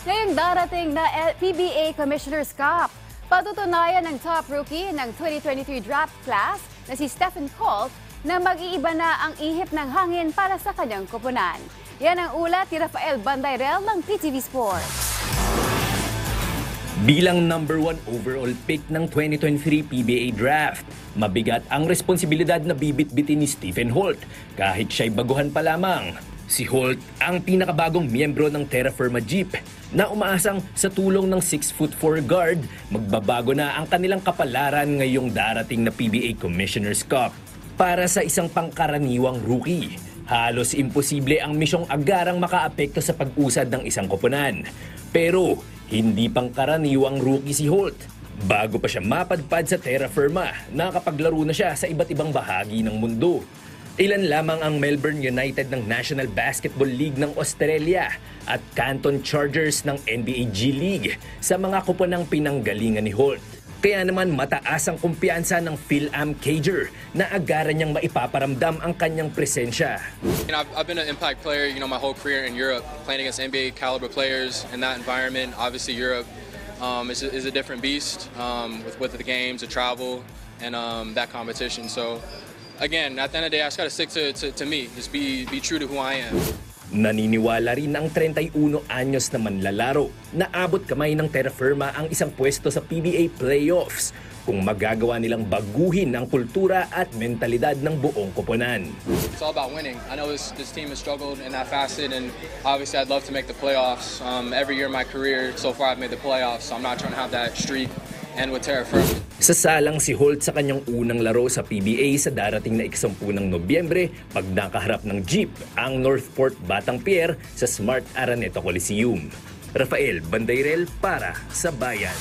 ngayong darating na PBA Commissioner's Cup. Patutunayan ng top rookie ng 2023 draft class na si Stephen Holt na mag-iiba na ang ihip ng hangin para sa kanyang koponan. Yan ang ulat ni Rafael Bandayrel ng PTV Sports. Bilang number 1 overall pick ng 2023 PBA Draft, mabigat ang responsibilidad na bibit-bitin ni Stephen Holt kahit siya'y baguhan pa lamang. Si Holt ang pinakabagong miyembro ng Terra Firma Jeep na umaasang sa tulong ng 6'4" guard, magbabago na ang kanilang kapalaran ngayong darating na PBA Commissioner's Cup. Para sa isang pangkaraniwang rookie, halos imposible ang misyong agarang makaapekto sa pag-usad ng isang koponan. Pero hindi pangkaraniwang rookie si Holt. Bago pa siya mapadpad sa Terra Firma, nakapaglaro na siya sa iba't ibang bahagi ng mundo. Ilan lamang ang Melbourne United ng National Basketball League ng Australia at Canton Chargers ng NBA G League sa mga koponang pinanggalingan ni Holt. Kaya naman mataas ang kumpiyansa ng Phil-Am Cager na agaran niyang maipaparamdam ang kanyang presensya. I've been an impact player, my whole career in Europe, playing against NBA caliber players in that environment. Obviously, Europe is a different beast with the games, the travel, and that competition. So, again, at the end of the day, I just got to stick to me, just be true to who I am. Naniniwala rin ang 31 anyos na manlalaro na abot kamay ng Terra Firma ang isang pwesto sa PBA playoffs kung magagawa nilang baguhin ang kultura at mentalidad ng buong koponan. It's all about winning. I know this team has struggled in that facet, and obviously I'd love to make the playoffs. Every year in my career, so far I've made the playoffs, so I'm not trying to have that streak and with Terra Firma. Sasalang si Holt sa kanyang unang laro sa PBA sa darating na 10 ng Nobyembre pag nakaharap ng Jeep ang Northport Batang Pier sa Smart Araneta Coliseum. Rafael Bandayrel para sa Bayan.